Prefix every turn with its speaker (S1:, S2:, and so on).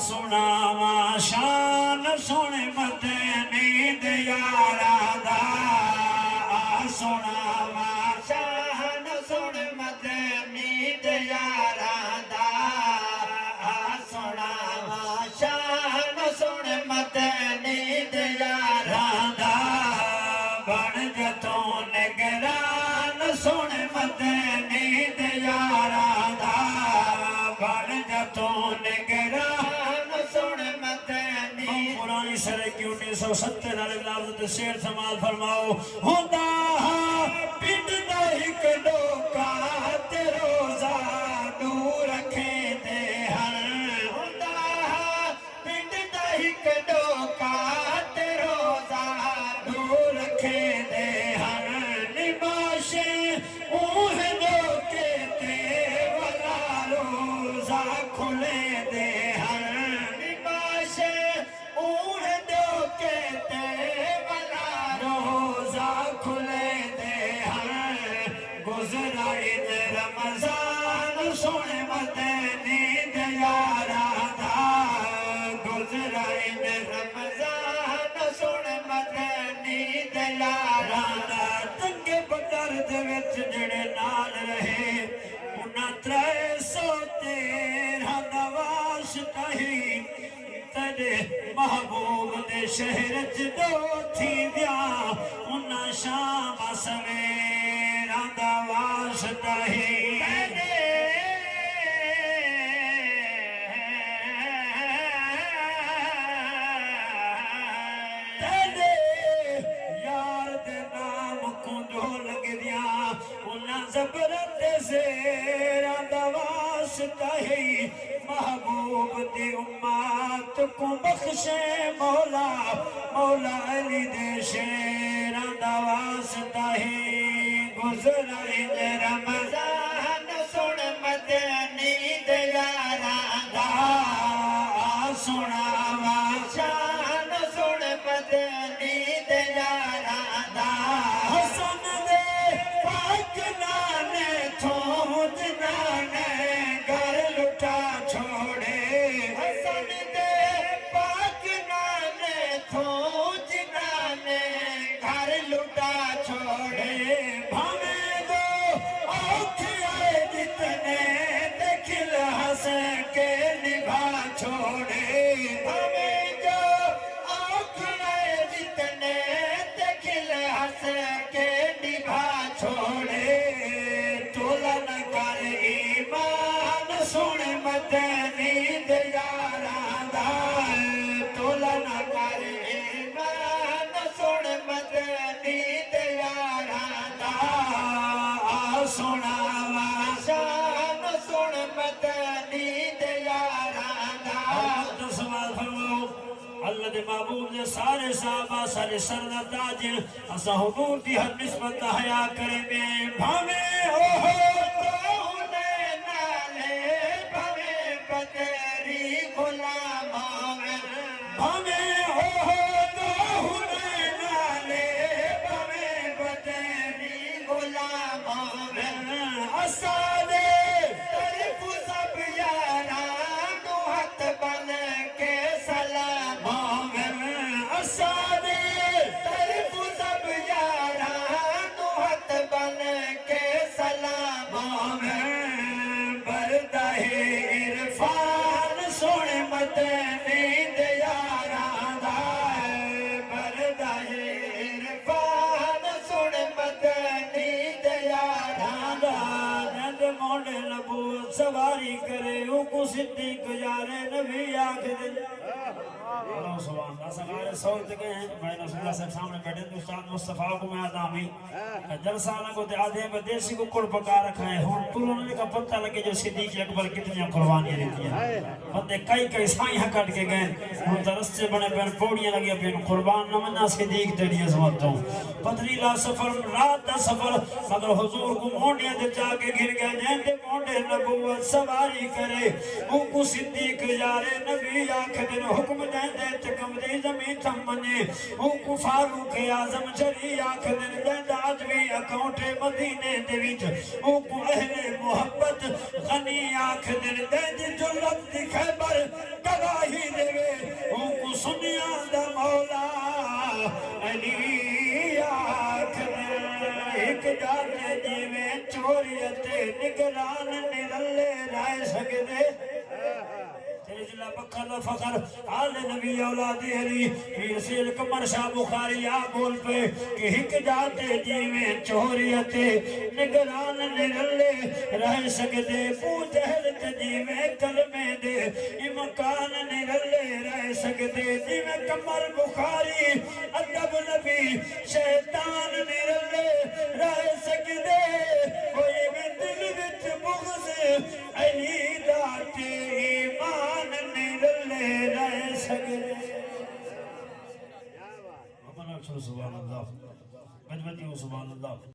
S1: सुनावा शान सोने मदनी दे यारा दा सुनावा शान सोने मदनी दे यारा दा सुनावा शान सोने मदनी दे यारा दा बन जतो निगरान सोने मदनी दे यारा दा बन जतो निगरान सोने मदनी। पुरानी सरे की 1970 वाले लफ्ज़ शेर समाल फरमाओ होंदा पिंड दा हिक डोका ते रोज़ा दूर रखे दे हर होंदा पिंड दा हिक डोका ते रोज़ा दूर रखे दे हर निबाशे ऊह डोके ते वाला रोज़ा खुले दे हर निबाशे ऊह डोके ते वाला रोज़ा खुले दे हर गुज़रा इन रमज़ान सोने मदनी दे यारा दा गुज़रा इन रमज़ान सोने मदनी दे यारा दा तंगे बदर दे विच जेड़े नाल रहे उन्हां 313 दा वास्ता ही तेरे महबूब दे शहर च दो थी दिया उन्हां शाम सवेरा दा वास्ता ही यार दे नाम को जो लग दिया उन्हां ज़बरत ज़ेरा दा वास्ता है महबूब दी उम्मत को बख्शे मौला मौला अली दे शेरा दा वास्ता है गुज़रा इन रमज़ान सुन मदनी दे यारा दा सुनावा शान सुन मदनी दे यारा दा हसन दे पाक नाने थोज नाने घर लुटा छोड़े हसन दे पाक नाने थोज नाने घर लुटा छोड़े भावे दो औखियाए जितने देखिल हंस के निभा छोड़े भावे जो औखियाए जितने देखिल हंस के निभा छोड़े तोला न कर ईमान सुन मदनी दे यारा दा तोला न कर ईमान सुन मदनी दे यारा दा सुनावा शान सुन मदनी दे यारा दा सवाल फरमाओ अल्लाह दे महबूब ने सारे साहबा सारे सरदार ताजिर असा हुजूर दी हर निस्बत हया करे में भावे हो तोने नाले भावे बदरी गुलाम भावे हो तोने नाले भावे बदरी गुलाम असा दे तरफ सब यारा नु हाथ बन के सलाम असा दे तरफ सब यारा नु हाथ बन के सलाम बरदा है इरफान सोने मदनी दे यारा दा बरदा है इरफान सोने मदनी दे यारा दा नंद मोंडे नबूवत सवारी करे उनको सिद्दीक यारे नबी आख दे अल्लाह सुभान अल्लाह सगारे सोच गए हैं भाई रसूलुल्लाह सामने बैठे तो उस्ताद मुस्तफा को मैं आदामी जलसा को ते आधे में देसी कुकुड़ पका रखा है हुन तुलने का पता लगे जो सिद्दीक अकबर कितनी कुर्बानियां देती है बंदे कई कई साइयां काट के गए हुन रस्ते बने पर पौड़ियां लगी पे कुर्बान न मना सिद्दीक तेरी अजमत तो पथरीला सफर रात दा सफर मगर हुजूर को मोंडियां दे जाके गिर गए जंदे मोंडे नबूवत सवारी करे उनको सिद्दीक यारे नबी आख दिन हुक्म देंदे ते कमरी जमीन थम मने उनको फारूक आजम जरी आख दिन देंदा आज भी अकाउंट मदीने दे विच उनको अहले मोहब्बत गनी आख दिन देंदे जुलत दी खैबर गवाही चोरियत निगरान निरले रह सकदे तेरे जिला बखा दा फखर आले नबी औलाद अली पीर सैयद कमर शाह बुखारी आ बोल पे कि हिक जाते जीवें चोरियत निगरान निरले रह सकदे बू जहल ते जीवें कलमे दे इमकान निरले रह सकदे जीवें कमर बुखारी अदब नबी शैतान निरले रह सकदे होए में दिल विच बुग़्ज़ अली दा ते ईमान निरले रह सकदे सुभान अल्लाह गजबती सुभान अल्लाह।